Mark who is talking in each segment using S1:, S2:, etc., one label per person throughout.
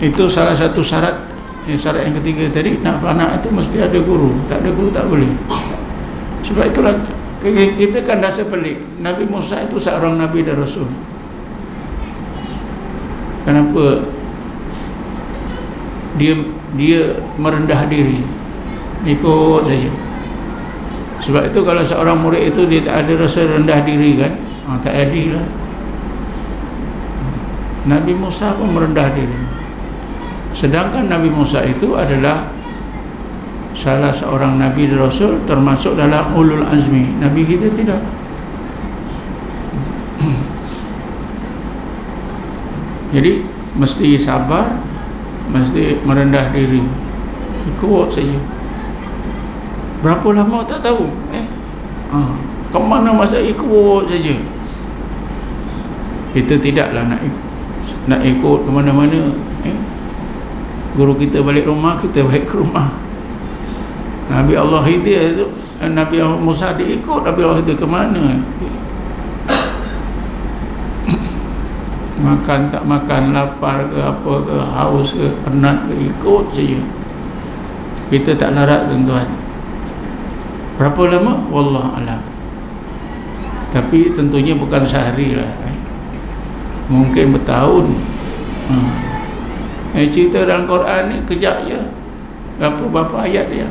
S1: Itu salah satu syarat. Syarat yang ketiga tadi, nak anak itu mesti ada guru. Tak ada guru tak boleh. Sebab itulah kita kan rasa pelik. Nabi Musa itu seorang Nabi dan Rasul. Kenapa dia merendah diri, ikut saja. Sebab itu kalau seorang murid itu dia tak ada rasa rendah diri kan, tak adil lah. Nabi Musa pun merendah diri. Sedangkan Nabi Musa itu adalah salah seorang Nabi dan Rasul, termasuk dalam ulul azmi. Nabi kita tidak. Jadi mesti sabar, mesti merendah diri, ikut saja. Berapa lama tak tahu. Kemana masa ikut saja. Kita tidaklah nak ikut ke mana-mana. Guru kita balik rumah, kita balik ke rumah. Nabi Allah Khidir itu, Nabi Musa diikut, Nabi Allah Khidir ke mana? Makan tak makan, lapar ke apa ke, haus ke, penat ke, ikut saja. Kita tak larat tuan-tuan. Berapa lama? Wallah alam. Tapi tentunya bukan sehari lah, mungkin bertahun. Cerita dalam Quran ni kejap je, berapa ayat dia.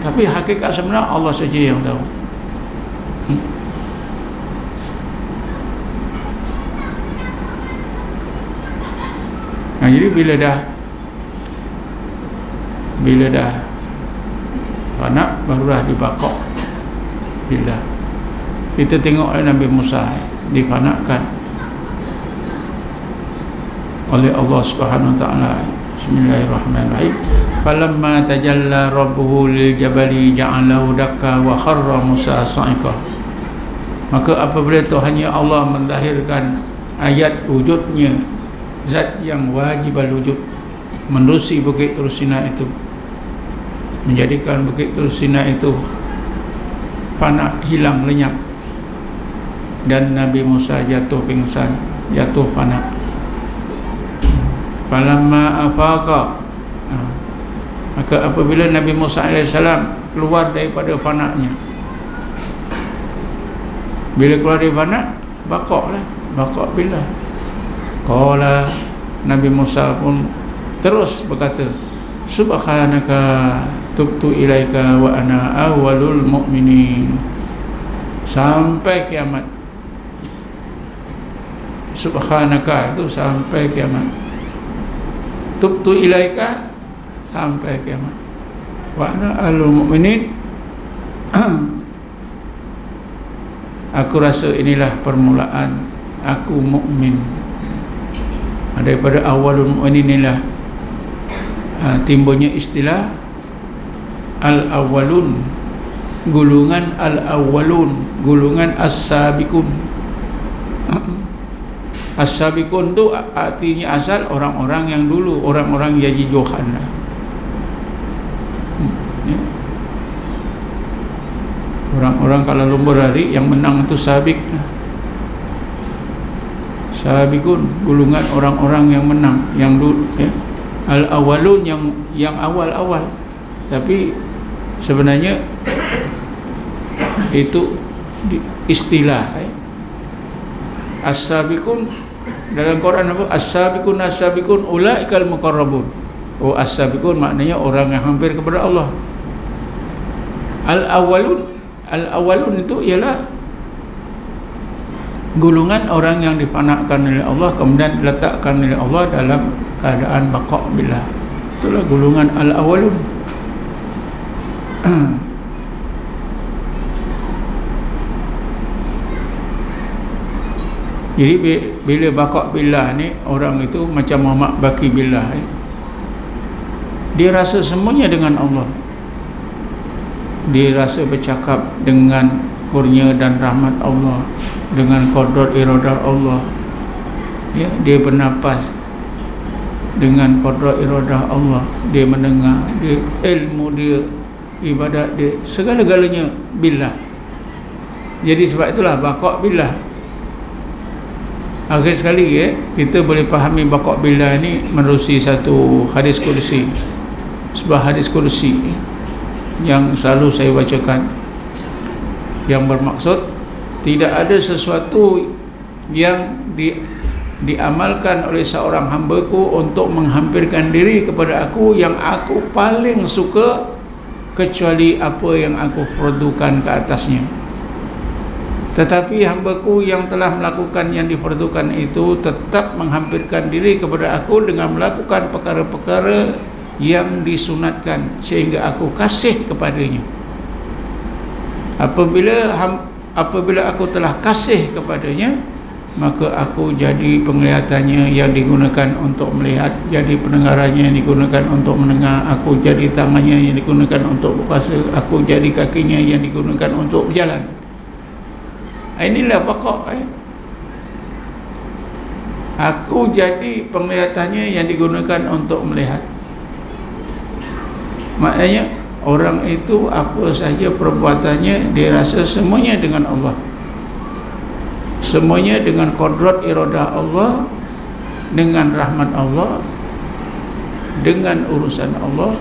S1: Tapi hakikat sebenar Allah saja yang tahu. Jadi bila dah anak barulah dibakok. Bila kita tengok Nabi Musa dipanakkan oleh Allah Subhanahu wa taala. Bismillahirrahmanirrahim. Falamma tajalla rabbuhu lil jabali ja'alahu dakka wa kharra Musa sa'iqa. Maka apabila Tuhannya Allah menzahirkan ayat wujudnya, zat yang wajib al-wujud, menerusi bukit Tur Sina itu, menjadikan bukit Tur Sina itu fana, hilang lenyap, dan Nabi Musa jatuh pingsan, jatuh fana. Falamma afaqa, maka apabila Nabi Musa AS keluar daripada fananya, bila keluar dari fana, bakoklah, bakok bila qala, Nabi Musa pun terus berkata, subhanaka tubtu ilaika wa ana awwalul mu'minin, sampai kiamat. Subhanaka itu sampai kiamat, tubtu ilaika sampai kiamat, wa ana awwalul mu'minin. Aku rasa inilah permulaan aku mukmin. Daripada awalul mu'minin inilah timbulnya istilah al-awwalun, gulungan al-awwalun, gulungan as-sabiqun. As-sabiqun tu artinya asal orang-orang yang dulu, orang-orang Yaji Johan. Orang-orang kalau lomba lari yang menang itu sabik. Sabiqun, gulungan orang-orang yang menang, yang dulu, ya. Al-awwalun, yang awal-awal. Tapi sebenarnya itu istilah, ya. As-sabiqun dalam Quran apa? As-sabiqun as-sabiqun ulaikal muqarrabun. Oh, as-sabiqun maknanya orang yang hampir kepada Allah. Al-awwalun itu ialah gulungan orang yang dipanakkan oleh Allah, kemudian diletakkan oleh Allah dalam keadaan baqa' billah. Itulah gulungan al-awwalun. Jadi bila baqa' billah ni, orang itu macam Muhammad Baqi billah, dia rasa semuanya dengan Allah. Dia rasa bercakap dengan kurnia dan rahmat Allah, dengan qadar iradah Allah, ya. Dia bernafas dengan qadar iradah Allah. Dia mendengar, dia ilmu dia, ibadat dia, segala-galanya billah. Jadi sebab itulah baqa' billah. Akhir sekali kita boleh fahami baqak billah ni menerusi satu hadis kursi, sebuah hadis kursi yang selalu saya bacakan, yang bermaksud tidak ada sesuatu yang diamalkan oleh seorang hamba-Ku untuk menghampirkan diri kepada Aku yang Aku paling suka kecuali apa yang Aku fardukan ke atasnya. Tetapi hamba-Ku yang telah melakukan yang difardukan itu tetap menghampirkan diri kepada Aku dengan melakukan perkara-perkara yang disunatkan sehingga Aku kasih kepadanya. Apabila Aku telah kasih kepadanya, maka Aku jadi penglihatannya yang digunakan untuk melihat, jadi pendengarannya yang digunakan untuk mendengar, Aku jadi tangannya yang digunakan untuk berpuasa, Aku jadi kakinya yang digunakan untuk berjalan. Inilah pokok Aku jadi penglihatannya yang digunakan untuk melihat. Maknanya orang itu apa saja perbuatannya, dia rasa semuanya dengan Allah, semuanya dengan kodrat iradah Allah, dengan rahmat Allah, dengan urusan Allah,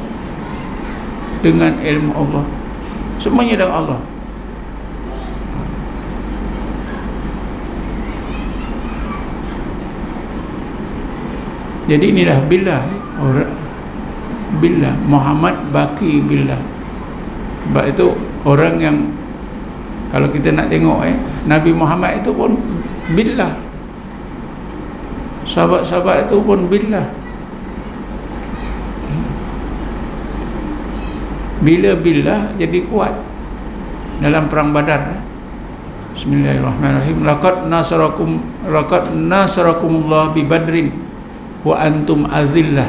S1: dengan ilmu Allah, semuanya dengan Allah. Jadi inilah billah, billah, Muhammad baki billah. Sebab itu orang yang, kalau kita nak tengok Nabi Muhammad itu pun billah, sahabat-sahabat itu pun billah. Bila billah jadi kuat dalam perang Badar. Bismillahirrahmanirrahim. Laqad nasarakumullah bi badrin wa antum azillah.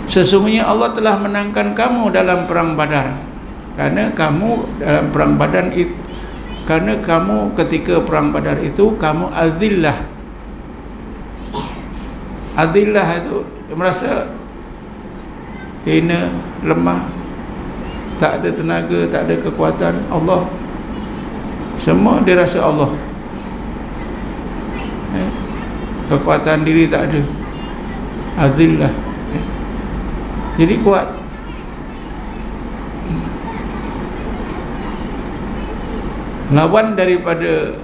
S1: Sesungguhnya Allah telah menangkan kamu dalam perang Badar. Karena kamu dalam perang Badar itu, karena kamu ketika perang Badar itu kamu azillah. Azillah itu merasa hina, lemah, tak ada tenaga, tak ada kekuatan. Allah semua dirasa Allah, kekuatan diri tak ada. Azillah, jadi kuat. Lawan daripada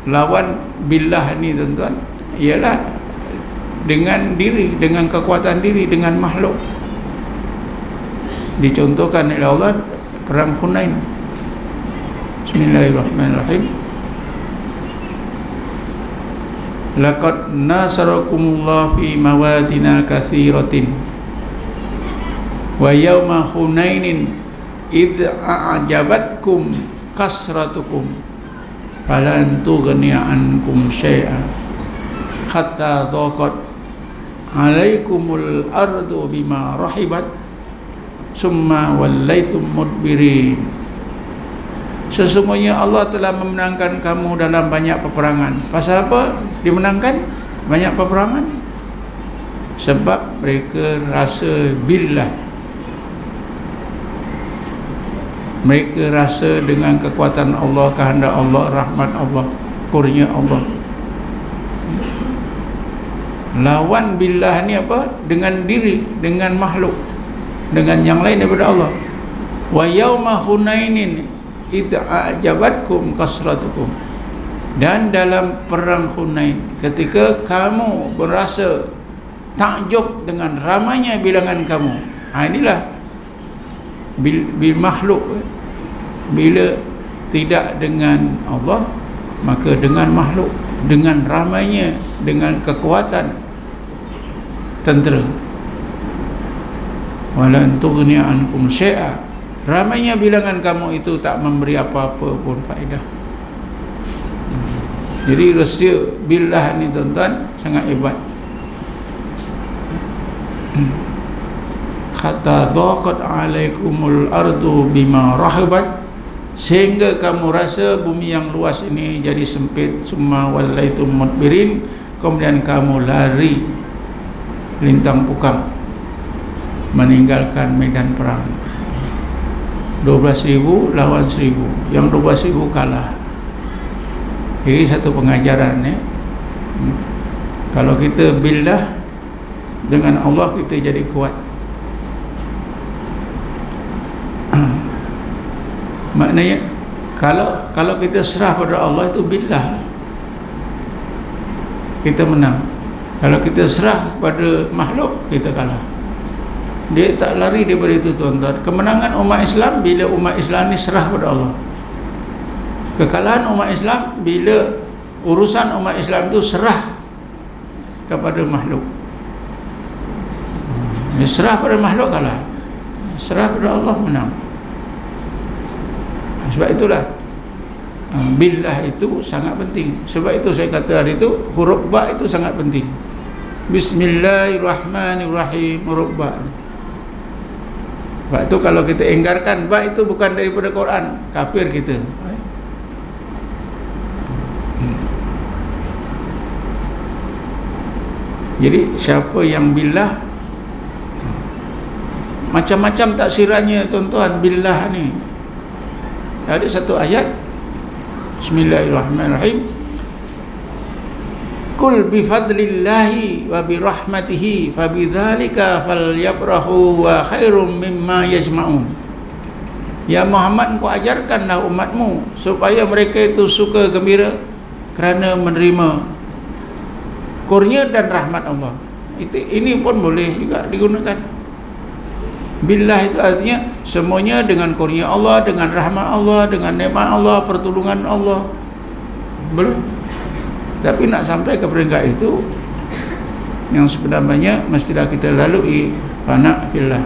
S1: lawan billah ni tuan-tuan ialah dengan diri, dengan kekuatan diri, dengan makhluk. Dicontohkan oleh Allah perang Hunain. Bismillahirrahmanirrahim. Laqad nasarakumullah fi mawadina katsiratin wa yawma Hunainin idh a'jabatkum kasratukum falan tughniya ankum syai'a hatta dhaqat alaikumul ardu bima rahibat summa wallaitum mudbirin. Sesungguhnya Allah telah memenangkan kamu dalam banyak peperangan. Pasal apa dimenangkan banyak peperangan? Sebab mereka rasa billah, mereka rasa dengan kekuatan Allah, kehendak Allah, rahmat Allah, kurnia Allah. Lawan billah ni apa? Dengan diri, dengan makhluk, dengan yang lain daripada Allah. Wa yauma Hunainin idza a'jabatkum kasratukum. Dan dalam perang Hunain, ketika kamu berasa takjub dengan ramainya bilangan kamu. Inilah bil makhluk. Bila tidak dengan Allah, maka dengan makhluk, dengan ramainya, dengan kekuatan tentera. Walan tughniya ankum syai'a. Ramainya bilangan kamu itu tak memberi apa-apa pun faedah. Jadi rahsia billah ni tuan-tuan sangat hebat. Hatta dhaqat alaikumul ardu bima rahabat, sehingga kamu rasa bumi yang luas ini jadi sempit. Summa wallaitum mudbirin, kemudian kamu lari lintang pukang meninggalkan medan perang. 12.000 lawan 1.000, yang 12.000 kalah. Ini satu pengajaran ya. Kalau kita billah dengan Allah, kita jadi kuat. Maknanya kalau kita serah pada Allah, itu billah, kita menang. Kalau kita serah pada makhluk, kita kalah. Dia tak lari daripada itu, tuan-tuan. Kemenangan umat Islam bila umat Islam ni serah pada Allah. Kekalahan umat Islam bila urusan umat Islam itu serah kepada makhluk. Serah pada makhluk kalah, serah pada Allah menang. Sebab itulah billah itu sangat penting. Sebab itu saya kata hari itu huruf ba itu sangat penting. Bismillahirrahmanirrahim, huruf ba. Sebab itu kalau kita enggarkan ba itu bukan daripada Quran, kafir kita. Jadi siapa yang billah, macam-macam taksirannya tuan-tuan billah ni. Ada satu ayat, Bismillahirrahmanirrahim, Qul bifadlillahi wa birahmatihi fabidzalika falyabrahu wa khairum mimma yajma'un. Ya Muhammad, engkau ajarkanlah umatmu supaya mereka itu suka gembira kerana menerima kurnia dan rahmat Allah. Ini pun boleh juga digunakan. Billah itu artinya semuanya dengan kurnia Allah, dengan rahmat Allah, dengan nikmat Allah, pertolongan Allah. Boleh. Tapi nak sampai ke peringkat itu, yang sebenarnya mestilah kita lalui fana fillah.